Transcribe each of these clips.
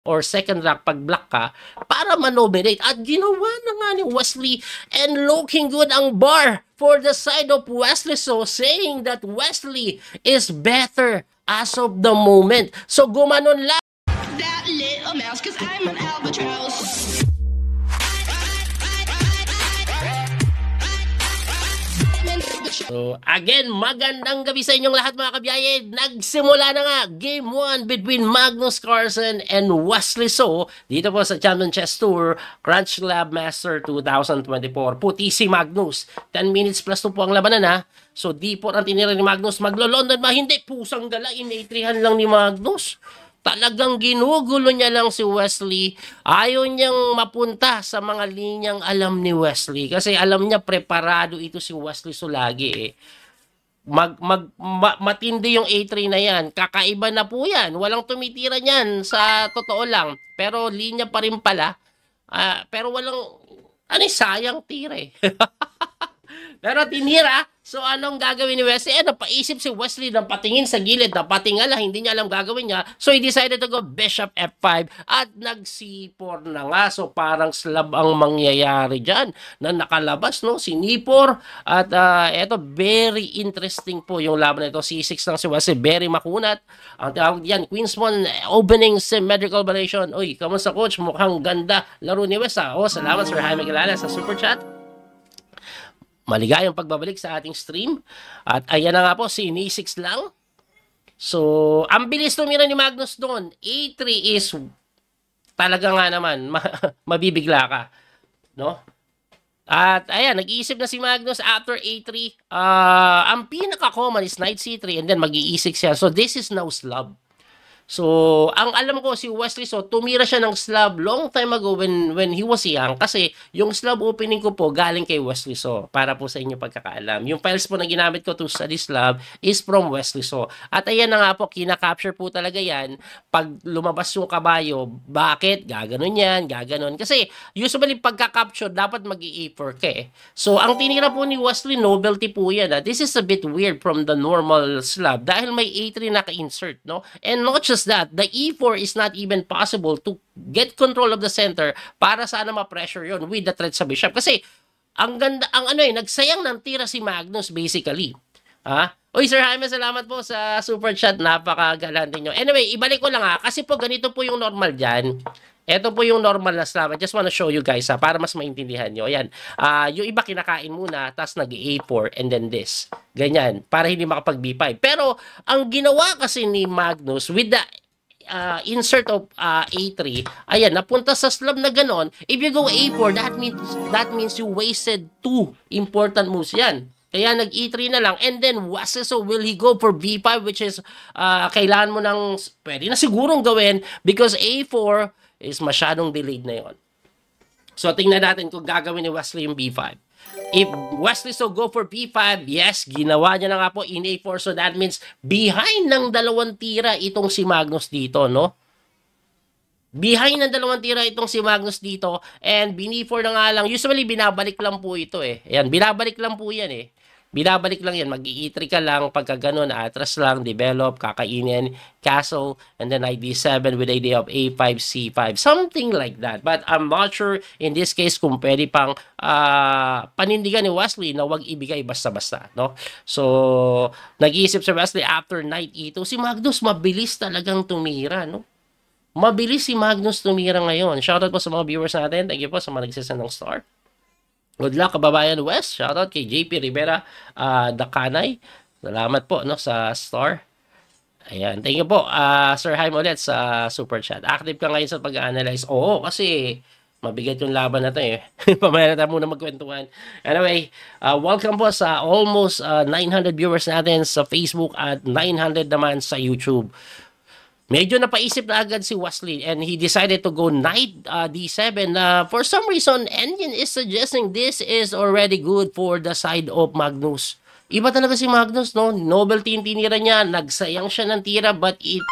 or second rank pag black ka para manominate. At ginawa na nga ni Wesley, and looking good ang bar for the side of Wesley, so saying that Wesley is better as of the moment. So gumanon lang. That little mouse, 'cause I'm an albatross. So, again, magandang gabi sa inyong lahat mga kabiyahe. Nagsimula na nga Game 1 between Magnus Carlsen and Wesley So dito po sa Champion Chess Tour Crunch Lab Master 2024. Puti si Magnus. 10 minutes plus 2 po ang labanan ha. So, D4 ang tinira ni Magnus. Maglo-London ba? Hindi. Pusang dala. In-A3han lang ni Magnus. Talagang ginugulo niya lang si Wesley. Ayaw niyang mapunta sa mga linyang alam ni Wesley. Kasi alam niya preparado ito si Wesley So lagi eh. Matindi yung A3 na yan. Kakaiba na po yan. Walang tumitira niyan sa totoo lang. Pero linya pa rin pala. Pero walang, sayang tira eh. Pero tinira. So, anong gagawin ni Wesley? Napaisip si Wesley na patingin sa gilid, na patingala, hindi niya alam gagawin niya. So, he decided to go Bishop F5 at nag-C4 na nga. So, parang slab ang mangyayari dyan na nakalabas, no? Si Nipor. At eto, very interesting po yung laban na ito. C6 lang si Wesley, very makunat. Ang tawag yan, Queen's Pawn, opening symmetrical variation. Uy, kamusta coach? Mukhang ganda laro ni Wes. Salamat Sir Jaime Galala sa super chat. Maligayang pagbabalik sa ating stream. At ayan na nga po, si E6 lang. So, ang bilis tumira ni Magnus doon. A3 is talaga nga naman, mabibigla ka. No? At ayan, nag-iisip na si Magnus after A3. Ang pinaka-common is Knight C3 and then mag-i-E6 siya. So, this is now slab. So, ang alam ko si Wesley So, tumira siya ng slab long time ago when he was young. Kasi yung slab opening ko po galing kay Wesley So. Para po sa inyo pagkakaalam. Yung files po na ginamit ko to study slab is from Wesley So. At ayan na nga po, kina-capture po talaga yan. Pag lumabas yung kabayo, bakit? Gaganon yan, gaganon. Kasi usually pagka-capture, dapat mag-i-A4 ka eh. So, ang tinira po ni Wesley, novelty po yan. This is a bit weird from the normal slab. Dahil may A3 naka-insert, no? And not just that, the E4 is not even possible to get control of the center para sana ma-pressure yon with the threat sa bishop. Kasi, ang ganda, nagsayang ng tira si Magnus basically. Uy, Sir Jaime, salamat po sa super chat. Napakagalante nyo. Anyway, ibalik ko lang kasi po ganito po yung normal dyan. Ito po yung normal na slab. I just wanna show you guys para mas maintindihan nyo. Ayan. Yung iba kinakain muna, tapos nag-A4 and then this. Ganyan. Para hindi makapag B5. Pero, ang ginawa kasi ni Magnus with the insert of A3, ayan, napunta sa slab na ganon. If you go A4, that means you wasted 2 important moves yan. Kaya nag-E3 na lang. And then, so will he go for B5, which is, kailangan mo ng, pwede na sigurong gawin because A4 is masyadong delayed na yon. So, tingnan natin kung gagawin ni Wesley yung B5. If Wesley So go for B5, yes, ginawa niya na nga po in A4. So, that means behind ng 2 tira itong si Magnus dito, no? Behind ng 2 tira itong si Magnus dito. And B4 na nga lang. Usually, binabalik lang po ito eh. Ayan, binabalik lang po yan eh. Binabalik lang yan. Mag-i-E3 ka lang. Pagka ganun, atras lang, develop, kakainin, castle, and then Knight D7 with idea of A5, C5. Something like that. But I'm not sure in this case kung pwede pang panindigan ni Wesley na wag ibigay basta-basta. No? So, nag-iisip si Wesley after Knight E2. Si Magnus mabilis talagang tumira. No? Mabilis si Magnus tumira ngayon. Shoutout po sa mga viewers natin. Thank you po sa mga nagsasend ng star. Good luck, kababayan West. Shoutout kay JP Rivera Dakanay. Salamat po no, sa star. Ayan. Thank you po, Sir Jaime ulit sa super chat. Active ka ngayon sa pag-analyze. Oo, kasi mabigat yung laban na ito eh. Pamaya na tayo muna magkwentuhan. Anyway, welcome po sa almost 900 viewers natin sa Facebook at 900 naman sa YouTube. Medyo napaisip na agad si Wesley and he decided to go Knight D7. For some reason, Engine is suggesting this is already good for the side of Magnus. Iba talaga si Magnus, no? Novelty yung tinira niya, nagsayang siya ng tira, but it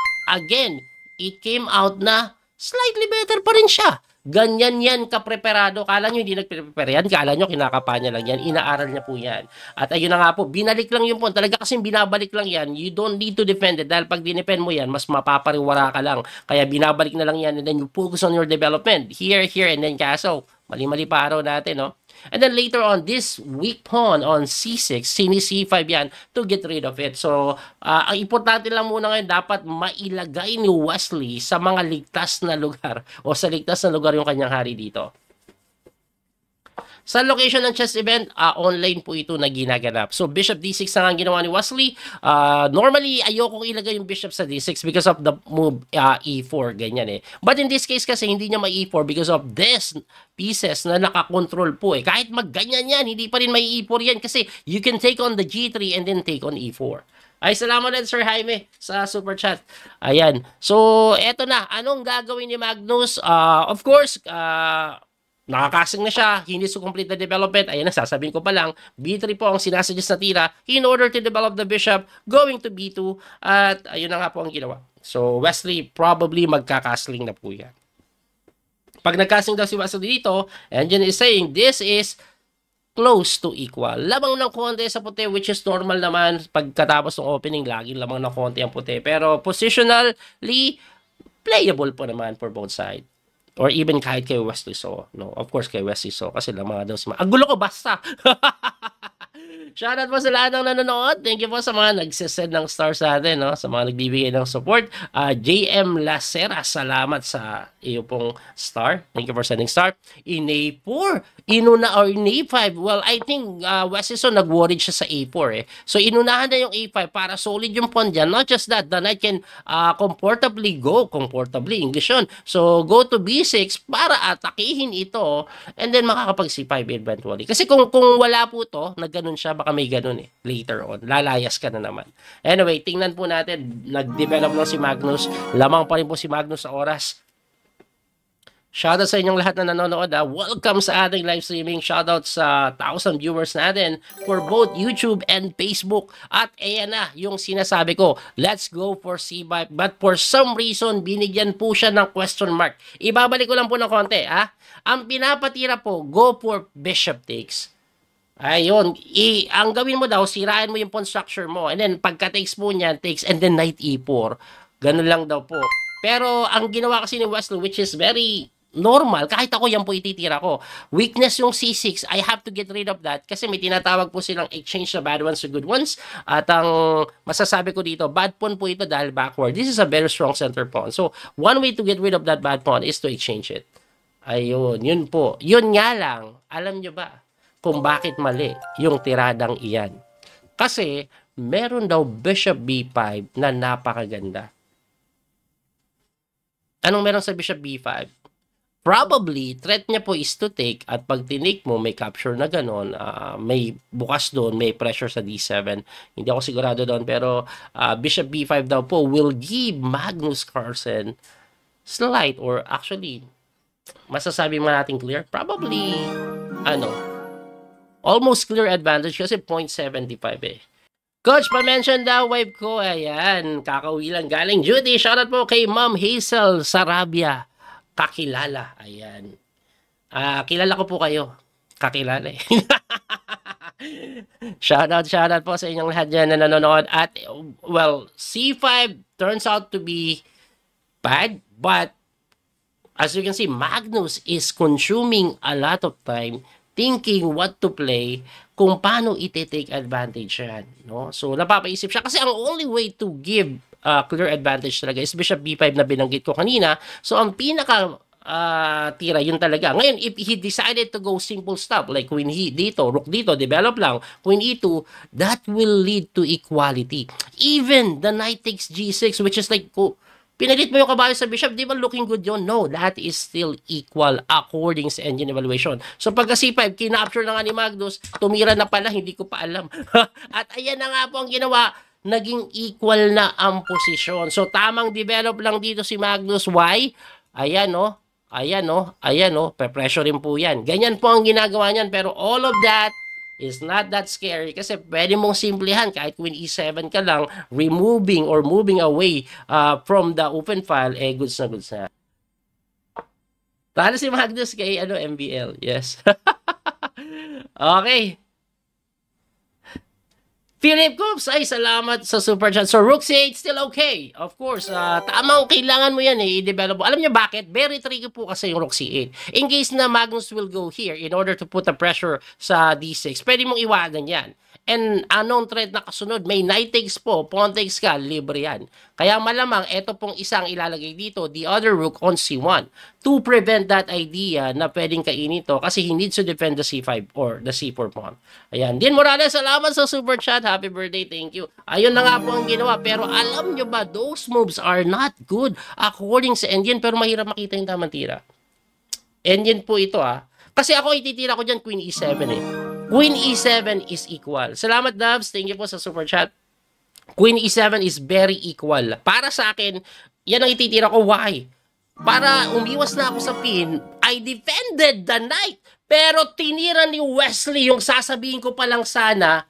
came out na slightly better pa rin siya. Ganyan yan kapreparado. Kala nyo hindi nagprepare yan. Kala nyo kinakapa niya lang yan. Inaaral niya po yan. At ayun na nga po, binalik lang yung pawn. Talaga kasing binabalik lang yan. You don't need to defend it. Dahil pag dinepend mo yan, mas mapapariwara ka lang. Kaya binabalik na lang yan and then you focus on your development. Here, and then castle. Mali-mali pa araw natin, no? And then later on, this weak pawn on c6, sini c5 yan to get rid of it. So, ang importante lang muna ngayon, dapat mailagay ni Wesley sa mga ligtas na lugar o sa ligtas na lugar yung kanyang hari dito. Sa location ng chess event, online po ito na ginaganap. So, bishop d6 na nga ang ginawa ni Wesley. Normally, ayokong ilagay yung bishop sa d6 because of the move e4, ganyan eh. But in this case kasi, hindi niya may e4 because of this pieces na nakakontrol po eh. Kahit magganyan yan, hindi pa rin may e4 yan kasi you can take on the g3 and then take on e4. Ay, salamat din Sir Jaime sa super chat. Ayan. So, eto na. Anong gagawin ni Magnus? Of course, nakakasing na siya, he needs to complete the development. Ayan na, sasabihin ko pa lang, B3 po ang sinasuggest na tira in order to develop the bishop, going to B2, at ayun na nga po ang ginawa. So, Wesley, probably magkakasling na po yan. Pag nagkasling daw si Wesley dito, Engine is saying, this is close to equal. Lamang ng konti sa puti, which is normal naman, pagkatapos ng opening, lagi lamang ng konti ang puti. Pero positionally, playable po naman for both sides. Or even kahit kay Wesley So. No, of course kay Wesley So kasi lang mga daw si ang gulo ko basta. Shoutout po sa lahat ng nanonood. Thank you po sa mga nagsisend ng stars sa atin, no? Sa mga nagbibigay ng support. JM Lacera, salamat sa iyo pong star. Thank you for sending star. In A4, inuna or in A5. Well, I think Wesley So nag-worried siya sa A4 eh. So inunahan na yung A5 para solid yung pawn dyan. Not just that, the knight can comfortably English yun. So go to B6 para atakihin ito and then makakapag C5 eventually. Kasi kung wala po to, na ganun siya, baka may ganun eh. Later on, lalayas ka na naman. Anyway, tingnan po natin. Nag-develop lang si Magnus. Lamang pa rin po si Magnus sa oras. Shoutout sa inyong lahat na nanonood. Welcome sa ating live streaming. Shoutout sa 1,000 viewers natin for both YouTube and Facebook. At ayan na yung sinasabi ko. Let's go for C5. But for some reason, binigyan po siya ng question mark. Ibabalik ko lang po ng konti. Ang pinapatira po, go for bishop takes. Ayun. Ang gawin mo daw, sirain mo yung pawn structure mo. And then pagka-takes mo niyan, takes and then knight e4. Ganun lang daw po. Pero ang ginawa kasi ni Wesley, which is very normal, kahit ako yan po ititira ko. Weakness yung C6, I have to get rid of that kasi may tinatawag po silang exchange na bad ones to good ones. At ang masasabi ko dito, bad pawn po ito dahil backward. This is a very strong center pawn. So, one way to get rid of that bad pawn is to exchange it. Ayun, yun po. Yun nga lang, alam nyo ba kung bakit mali yung tiradang iyan? Kasi, meron daw bishop B5 na napakaganda. Anong meron sa bishop B5? Probably, threat niya po is to take at pag tinake mo, may capture na ganon, may bukas doon, may pressure sa D7. Hindi ako sigurado doon, pero bishop B5 daw po will give Magnus Carlsen slight or actually, masasabi mo natin clear? Probably, almost clear advantage kasi 0.75 eh. Coach, pa-mention daw, wife ko, ayan, kakauwi lang galing duty. Shoutout po kay Ma'am Hazel Sarabia. Kakilala, ayan. Kilala ko po kayo. Kakilala eh. Shoutout po sa inyong lahat dyan na nanonood. At, well, C5 turns out to be bad, but as you can see, Magnus is consuming a lot of time thinking what to play, kung paano iti-take advantage yan. No? So, napapaisip siya. Kasi ang only way to give clear advantage talaga is bishop b5 na binanggit ko kanina. So, ang pinaka tira yun talaga. Ngayon, if he decided to go simple stuff, like queen dito, rook dito, develop lang, queen e2, that will lead to equality. Even the knight takes g6, which is like, pinalit mo yung kabayo sa bishop, di ba looking good yun? No, that is still equal according sa engine evaluation. So pagka C5, kinapture na nga ni Magnus, tumira na pala, hindi ko pa alam. At ayan na nga po ang ginawa, naging equal na ang posisyon. So tamang develop lang dito si Magnus. Why? Ayan no, pe-pressure rin po yan. Ganyan po ang ginagawa niyan, pero all of that is not that scary kasi pwede mong simplihan kahit queen e7 ka lang, removing or moving away from the open file, goods na. Talo si Magnus kay MBL. Yes. Okay. Philip Coops, ay salamat sa super chat. So, Rook C8 still okay. Of course, tamang kailangan mo yan i-develop. Alam niyo bakit? Very tricky po kasi yung Rook C8. In case na Magnus will go here in order to put the pressure sa D6, pwede mong iwanan yan. And unknown threat na kasunod, may knight takes po, pawn takes ka, libre yan. Kaya malamang, ito pong isang ilalagay dito, the other rook on C1, to prevent that idea na pwedeng kainin to kasi he needs to defend the C5 or the C4 pawn. Ayan. Din Morales, salamat sa super chat. Happy birthday, thank you. Ayun na nga po ang ginawa. Pero alam nyo ba, those moves are not good according sa Indian, pero mahirap makita yung tamang tira. Indian po ito Kasi ako ititira ko dyan Queen E7 Queen E7 is equal. Salamat, Dubs. Thank you po sa super chat. Queen E7 is very equal. Para sa akin, yan ang ititira ko. Why? Para umiwas na ako sa pin, I defended the knight. Pero tinira ni Wesley yung sasabihin ko pa lang sana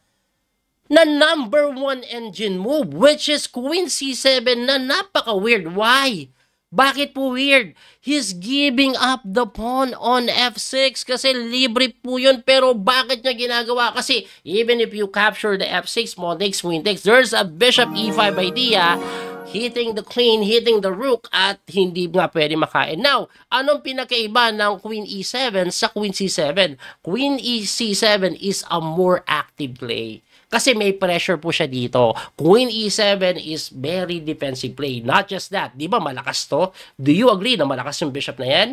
na number 1 engine move, which is Queen C7 na napaka-weird. Why? Bakit po weird? He's giving up the pawn on F6 kasi libre po yun. Pero bakit niya ginagawa? Kasi even if you capture the F6, pawn takes, queen takes, there's a bishop E5 idea, hitting the queen, hitting the rook, at hindi nga pwede makain. Now, anong pinakaiba ng Queen E7 sa Queen C7? Queen C7 is a more active play. Kasi may pressure po siya dito. Queen E7 is very defensive play. Not just that. Di ba malakas to? Do you agree na malakas yung bishop na yan?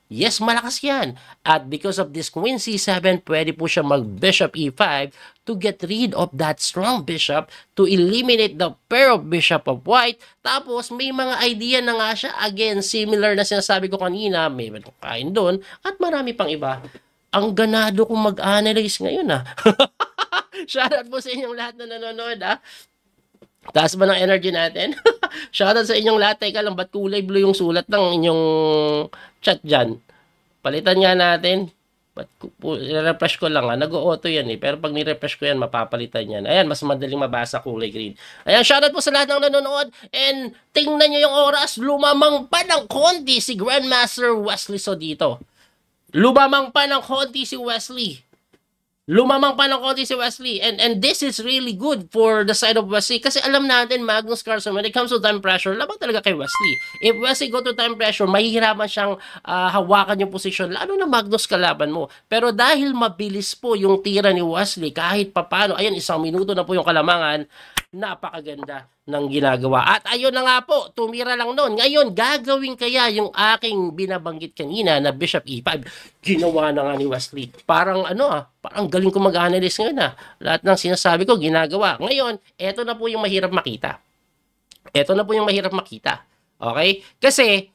Yes, malakas yan. At because of this Queen C7, pwede po siya mag-bishop E5 to get rid of that strong bishop, to eliminate the pair of bishop of white. Tapos, may mga idea na nga siya. Again, similar na sinasabi ko kanina, may kain doon, at marami pang iba. Ang ganado kong mag-analyze ngayon Shoutout po sa inyong lahat na nanonood Taas ba ng energy natin? Shoutout sa inyong lahat. Teka lang, ba't kulay blue yung sulat ng inyong chat dyan? Palitan nga natin. Refresh ko lang Nag-auto yan Pero pag ni-refresh ko yan, mapapalitan yan. Ayan, mas madaling mabasa kulay green. Ayan, shoutout po sa lahat ng nanonood. And tingnan nyo yung oras. Lumamang pa ng konti si Grandmaster Wesley So dito. Lumamang pa ng konti si Wesley. And this is really good for the side of Wesley. Kasi alam natin, Magnus Carlsen, when it comes to time pressure, labang talaga kay Wesley. If Wesley go to time pressure, mahihirapan siyang hawakan yung posisyon. Lalo na Magnus kalaban mo. Pero dahil mabilis po yung tira ni Wesley, kahit papano, ayan, 1 minuto na po yung kalamangan, napakaganda ng ginagawa. At ayun na nga po, tumira lang noon. Ngayon, gagawin kaya yung aking binabanggit kanina na Bishop E5. Ginawa na nga ni Wesley. Parang parang galing ko mag-analyze ngayon Lahat ng sinasabi ko, ginagawa. Ngayon, eto na po yung mahirap makita. Okay? Kasi,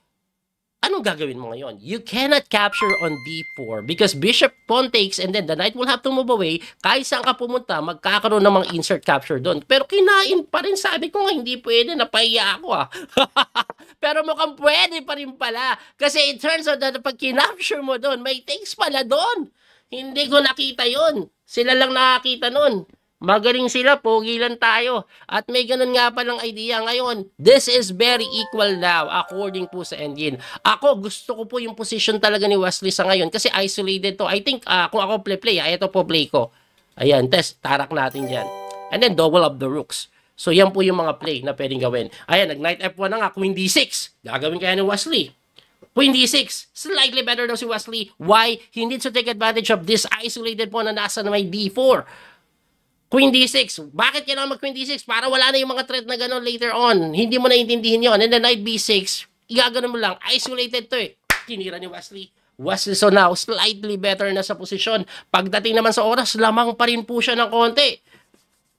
anong gagawin mo ngayon? You cannot capture on D4 because bishop pawn takes and then the knight will have to move away. Kahit saan ka pumunta, magkakaroon ng mga insert capture doon. Pero kinain pa rin. Sabi ko nga, hindi pwede. Napahiya ako Pero mukhang pwede pa rin pala. Kasi it turns out that pag kinapture mo doon, may takes pala doon. Hindi ko nakita yon. Sila lang nakakita nun. Magaling sila, pogi lang tayo. At may ganun nga palang idea ngayon. This is very equal now according po sa engine. Ako, gusto ko po yung position talaga ni Wesley sa ngayon kasi isolated to. I think kung ako play, ito po play ko. Ayan, tarak natin dyan. And then double up the rooks. So yan po yung mga play na pwedeng gawin. Ayan, nag-knight F1 na nga, Queen D6. Gagawin kaya ni Wesley. Queen D6, slightly better daw si Wesley. Why? He needs to take advantage of this isolated po na nasa na may D4. Queen D6. Bakit kailangan mag-Queen D6? Para wala na yung mga threat na gano'n later on. Hindi mo naiintindihin yun. And then Knight B6, igagano mo lang. Isolated to Tinira ni Wesley. Wesley so now, slightly better na sa posisyon. Pagdating naman sa oras, lamang pa rin po siya ng konti.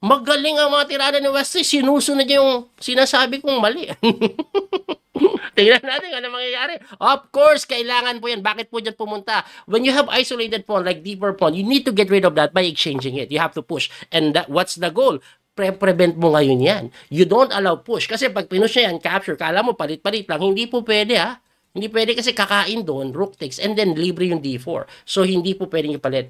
Magaling ang mga tirada ni Wesley. Sinusunod niya yung sinasabi kong mali. Tingnan natin ano mangyayari. Of course, kailangan po yan. Bakit po dyan pumunta? When you have isolated pawn like deeper pawn, you need to get rid of that by exchanging it. You have to push. And what's the goal? Prevent mo ngayon yan. You don't allow push. Kasi pag pinush niya yan, capture, kala mo palit-palit lang. Hindi po pwede Hindi pwede kasi kakain doon, rook takes, and then libre yung D4. So, hindi po pwedeng ipalit.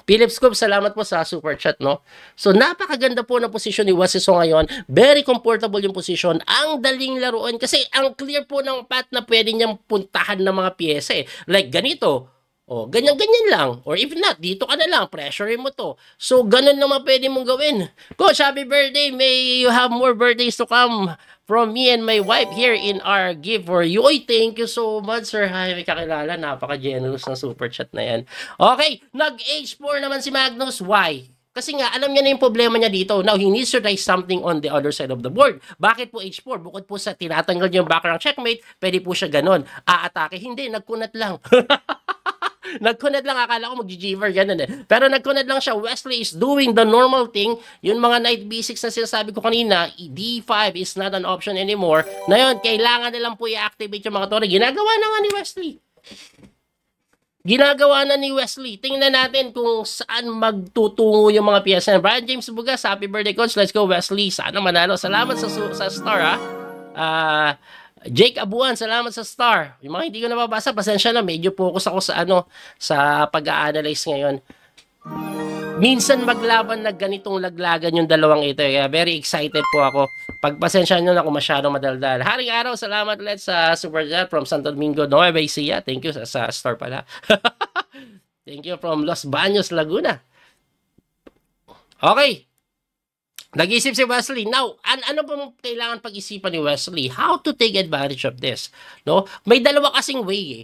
Philip Scoop, salamat po sa super chat, no? So, napakaganda po ng posisyon ni Wesley So ngayon. Very comfortable yung posisyon. Ang daling laruan kasi ang clear po ng path na pwede niyang puntahan ng mga piyesa eh. Like ganito. O, ganyan-ganyan lang. Or if not, dito ka na lang. Pressurein mo to. So, ganun naman pwede mong gawin. Coach, happy birthday. May you have more birthdays to come from me and my wife here in our gift for you. Oy, thank you so much, Sir Hi. May kakilala. Napaka-generous ng super chat na yan. Okay, nag-H4 naman si Magnus. Why? Kasi nga, alam niya na yung problema niya dito. Now, he needs to try something on the other side of the board. Bakit po H4? Bukod po sa tinatanggal niya yung background checkmate, pwede po siya ganun. Aatake. Hindi, nagkunat lang. Nagkunad lang, akala ko mag-giver, ganun eh. Pero nagkunad lang siya. Wesley is doing the normal thing. Yung mga knight b6 na sinasabi ko kanina, d5 is not an option anymore. Na yun, kailangan nilang po i-activate yung mga tore. Ginagawa na nga ni Wesley. Ginagawa na ni Wesley. Tingnan natin kung saan magtutungo yung mga piyesa. Brian James Bugas, happy birthday coach. Let's go Wesley. Sana manalo. Salamat sa star ha. Jake Abuan, salamat sa star. Yung mga hindi ko nababasa, pasensya na, medyo focus ako sa sa pag-a-analyze ngayon. Minsan maglaban na ganitong laglagan yung dalawang ito. Kaya very excited po ako. Pagpasensya nyo na kung masyado madaldal. Haring araw, salamat ulit sa Super Chat from Santo Domingo, Nueva Ecija. Thank you sa star pala. Thank you from Los Baños, Laguna. Okay. Nag-isip si Wesley. Now, ano ba kailangan pag-isipan ni Wesley? How to take advantage of this? No? May dalawa kasing way eh.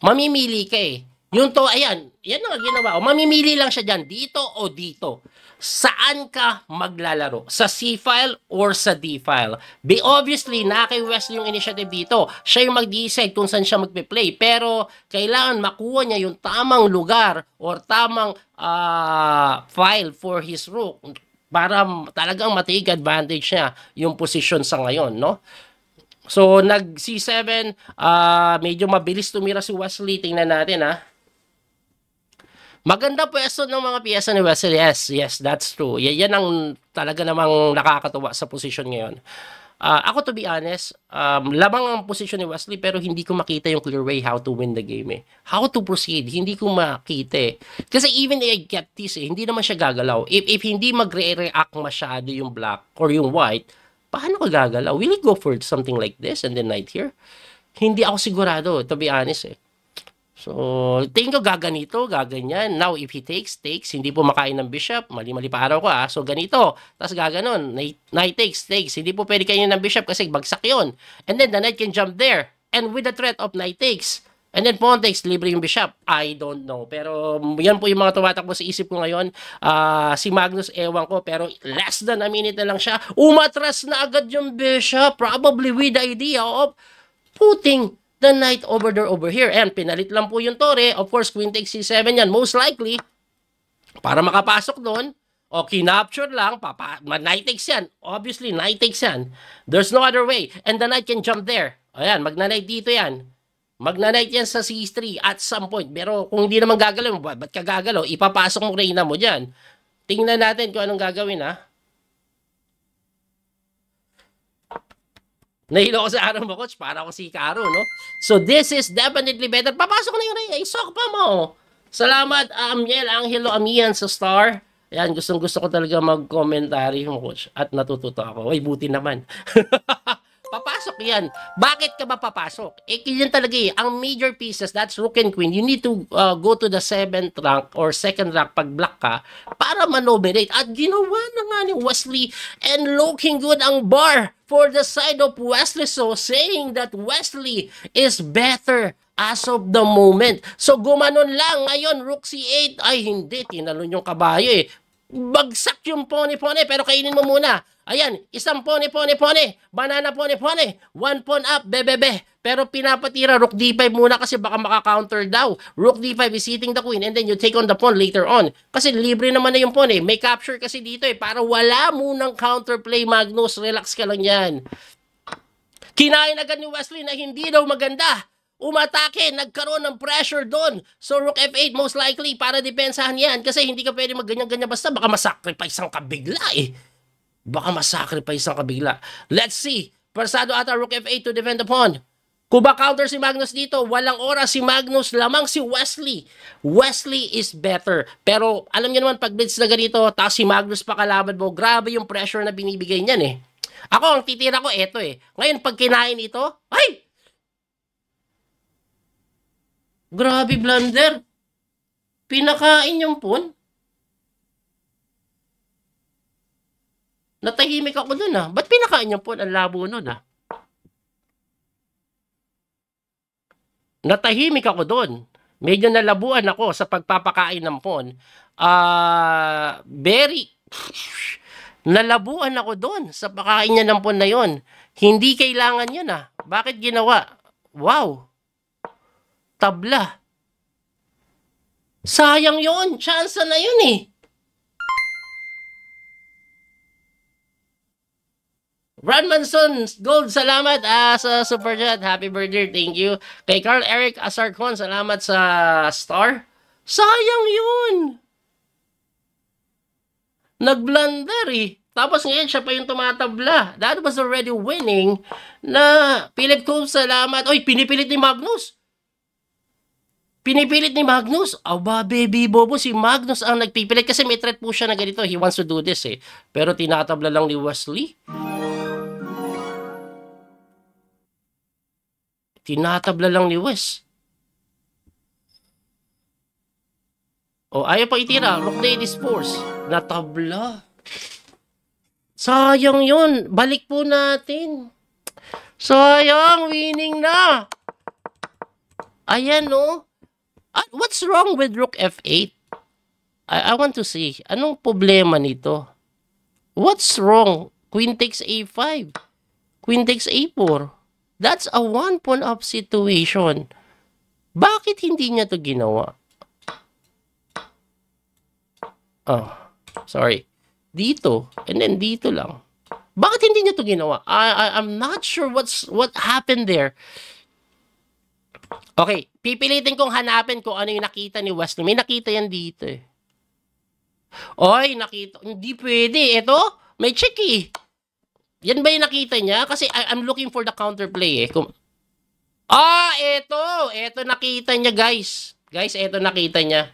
Mamimili ka eh. Yung to, ayan, yan ang ginawa. O, mamimili lang siya dyan, dito o dito. Saan ka maglalaro? Sa C-file or sa D-file? Obviously, na kay Wesley yung initiative dito. Siya yung mag-decide kung saan siya magpe-play. Pero, kailangan makuha niya yung tamang lugar or tamang file for his rook para talagang ma-take advantage niya yung position sa ngayon, no? So, nag C7, medyo mabilis tumira si Wesley. Tingnan natin, ha? Maganda pwesto ng mga piyesa ni Wesley. Yes, that's true. Yan ang talaga namang nakakatuwa sa position ngayon. Ako, to be honest, labang ang position ni Wesley pero hindi ko makita yung clear way how to win the game eh. How to proceed, hindi ko makita eh. Kasi even I get this eh, hindi naman siya gagalaw. If hindi magre-react masyado yung black or yung white, paano ka gagalaw? Will he go for something like this and then knight here? Hindi ako sigurado, to be honest eh. So, tingin ko gaganito, gaganyan. Now, if he takes, hindi po makain ng bishop. Mali-mali pa araw ko So, ganito. Tapos gaganon. Knight takes. Hindi po pwede kainin ng bishop kasi bagsak yon. And then, the knight can jump there. And with the threat of knight takes. And then, pawn takes, libre yung bishop. I don't know. Pero, yan po yung mga tumatakbo sa isip ko ngayon. Si Magnus, ewan ko. Pero, less than a minute na lang siya. Umatras na agad yung bishop. Probably with the idea of putting the knight over there, over here. And pinalit lang po yung tore. Of course, queen takes c7 yan. Most likely, para makapasok doon, o kinapture lang, knight takes yan. Obviously, knight takes yan. There's no other way. And the knight can jump there. Ayan, magna-knight dito yan. Magna-knight yan sa c3 at some point. Pero kung hindi naman gagalaw, ba't ka gagalaw? Ipapasok mo reyna mo dyan. Tingnan natin kung anong gagawin, ha? Nahilo ko sa araw mo, coach. Para ako si Caro, no? So, this is definitely better. Papasok na yung Rhea. Isok pa mo. Salamat, Amiel Angelo Amian sa star. Ayan, gustong-gusto ko talaga mag-commentary mo, coach. At natututo ako. Uy, buti naman. Papasok yan. Bakit ka ba papasok? Yan talaga eh. Ang major pieces, that's rook and queen, you need to go to the 7th rank or 2nd rank pag black ka para manominate. At ginawa na nga ni Wesley and looking good ang bar for the side of Wesley. So, saying that Wesley is better as of the moment. So, gumanon lang. Ngayon, rook c8. Ay, hindi. Tinalon yung kabayo eh. Bagsak yung pone-pone pero kainin mo muna. Ayan, isang pone-pone. Banana pone-pone. One pawn up, bebebe. Pero pinapatira, rook d5 muna kasi baka maka-counter daw. Rook d5 is hitting the queen and then you take on the pawn later on. Kasi libre naman na yung pawn eh. May capture kasi dito eh. Para wala munang counterplay, Magnus. Relax ka lang yan. Kinain agad ni Wesley na hindi daw maganda. Umatake, nagkaroon ng pressure doon. So, rook f8 most likely para depensahan yan. Kasi hindi ka pwede magganyan-ganyan basta. Baka masacrifice ang kabigla eh. Baka masacrifice ang kabigla. Let's see. Persado ata rook f8 to defend the pawn. Kuba counter si Magnus dito, walang oras si Magnus, lamang si Wesley. Wesley is better. Pero alam niyo naman pag blitz na ganito, tapos si Magnus pa kalaban mo, grabe yung pressure na binibigay niyan eh. Ako, ang titira ko, eto eh. Ngayon, pag kinain ito, ay! Grabe blunder. Pinakain yung pun. Natahimik ako dun ah. Ba't pinakain yung pun? Ang labo nun ah. Natahimik ako doon. Medyo nalabuan ako sa pagpapakain ng pon. Very nalabuan ako doon sa pagkain niya ng pon na yon. Hindi kailangan yun ah. Bakit ginawa? Wow. Tabla. Sayang yon. Chance na yun eh. Ron Manson, Gold, salamat sa Super Chat. Happy birthday, thank you. Kay Carl Eric Asarcon, salamat sa star. Sayang yun. Nagblunder eh. Tapos ngayon siya pa yung tumatabla. That was already winning na Philip Cole, salamat. Oy, pinipilit ni Magnus. Pinipilit ni Magnus. Aba, baby bobo, si Magnus ang nagpipilit kasi may threat po siya na ganito. He wants to do this eh. Pero tinatabla lang ni Wesley. Tinatabla lang ni Wes. O, ayaw pa itira. Rock Ladies Force. Natabla. Sayang yun. Balik po natin. Sayang. Winning na. Ayan, no? What's wrong with Rook F8? I want to see. Anong problema nito? What's wrong? Queen takes A5. Queen takes A4. That's a one pawn up situation. Bakit hindi niya to ginawa? Oh, sorry. Dito, and then dito lang. Bakit hindi niya to ginawa? I'm not sure what happened there. Okay, pipilitin kong hanapin kung ano yung nakita ni Wesley. May nakita yan dito eh. Oy, nakita. Hindi pwede. Ito, may check eh. Yan ba yung nakita niya? Kasi I'm looking for the counterplay eh. Ito nakita niya guys. Guys, ito nakita niya.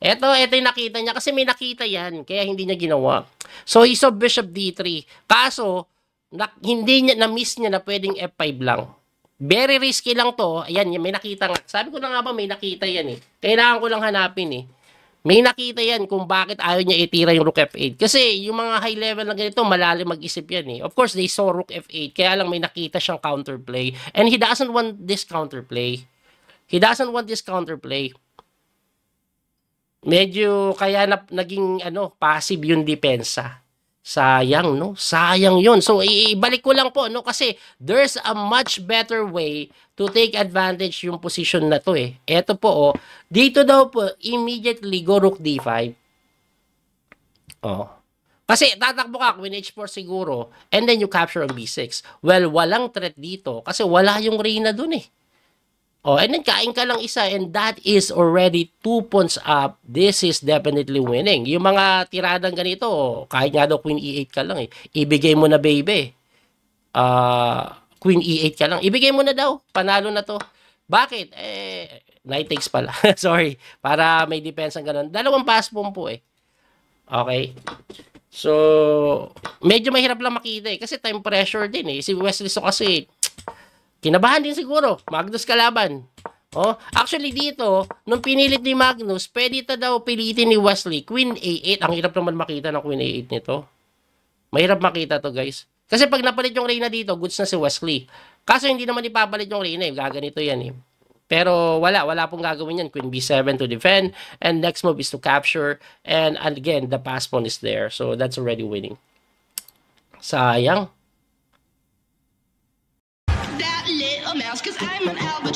Ito yung nakita niya. Kasi may nakita yan. Kaya hindi niya ginawa. So, he saw Bishop D3. Kaso, hindi niya, na-miss niya na pwedeng F5 lang. Very risky lang to. Ayan, may nakita nga. Sabi ko na nga ba, may nakita yan eh. Kailangan ko lang hanapin eh. May nakita yan kung bakit ayaw niya itira yung Rook F8. Kasi yung mga high level na ganito, malalim mag-isip yan eh. Of course, they saw Rook F8. Kaya lang may nakita siyang counterplay. And he doesn't want this counterplay. He doesn't want this counterplay. Medyo kaya naging passive yung depensa. Sayang, no? Sayang yun. So, ibalik ko lang po, no? Kasi there's a much better way to take advantage yung position na to, eh. Eto po, oh. Dito daw po, immediately go Rook D5. Oh. Kasi tatakbo ka, Queen H4 siguro, and then you capture on B6. Well, walang threat dito kasi wala yung Reyna dun, eh. Oh, and then kain ka lang isa and that is already 2 pawns up. This is definitely winning. Yung mga tiradang ganito, kahit nga daw Queen E8 ka lang eh. Ibigay mo na baby. Queen E8 ka lang. Ibigay mo na daw. Panalo na to. Bakit? Knight takes pala. Sorry. Para may defense ang ganun. Dalawang pass bomb po eh. Okay. So, medyo mahirap lang makita eh. Kasi time pressure din eh. Si Wesley so kasi kinabahan din siguro. Magnus kalaban. Oh, actually dito, nung pinilit ni Magnus, pwede ito daw pilitin ni Wesley. Queen A8. Ang hirap naman makita ng Queen A8 nito. Mahirap makita to guys. Kasi pag napalit yung Reyna dito, goods na si Wesley. Kaso hindi naman ipapalit yung Reyna. Gaganito yan eh. Pero wala pong gagawin yan. Queen B7 to defend. And next move is to capture. And again, the pass pawn is there. So that's already winning. Sayang. That little mouse, 'cause I'm an albatross.